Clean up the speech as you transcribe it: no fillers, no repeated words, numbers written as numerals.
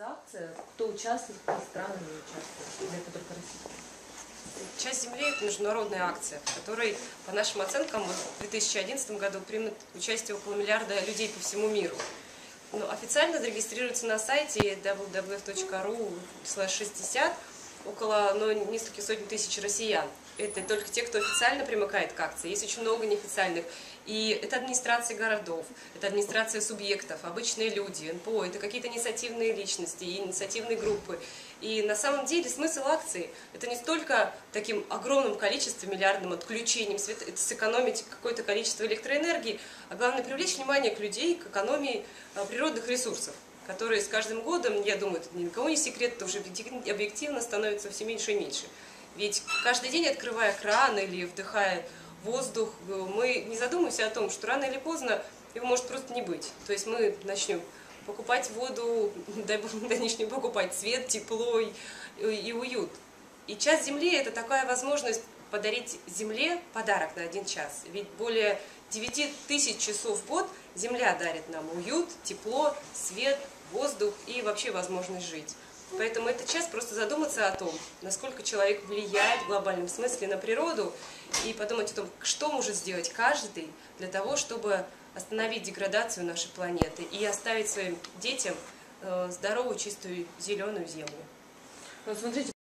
за акция? Кто участвует, какие страны не участвуют? Или это только Россия? «Часть земли» – это международная акция, в которой, по нашим оценкам, в 2011 году примут участие около миллиарда людей по всему миру. Но официально зарегистрируется на сайте www.ru/60 около нескольких сотен тысяч россиян. Это только те, кто официально примыкает к акции. Есть очень много неофициальных. И это администрации городов, это администрация субъектов, обычные люди, НПО, это какие-то инициативные личности, инициативные группы. И на самом деле смысл акции – это не столько таким огромным количеством, миллиардным отключением света, это сэкономить какое-то количество электроэнергии, а главное привлечь внимание к людей к экономии природных ресурсов, которые с каждым годом, я думаю, это ни для кого не секрет, это уже объективно становится все меньше и меньше. Ведь каждый день, открывая кран или вдыхая воздух, мы не задумываемся о том, что рано или поздно его может просто не быть. То есть мы начнем покупать воду, начнем покупать свет, тепло и уют. И «Час земли» – это такая возможность подарить Земле подарок на 1 час. Ведь более 9000 часов в год Земля дарит нам уют, тепло, свет, воздух и вообще возможность жить. Поэтому этот час просто задуматься о том, насколько человек влияет в глобальном смысле на природу, и подумать о том, что может сделать каждый для того, чтобы остановить деградацию нашей планеты и оставить своим детям здоровую, чистую, зеленую землю. Вот смотрите.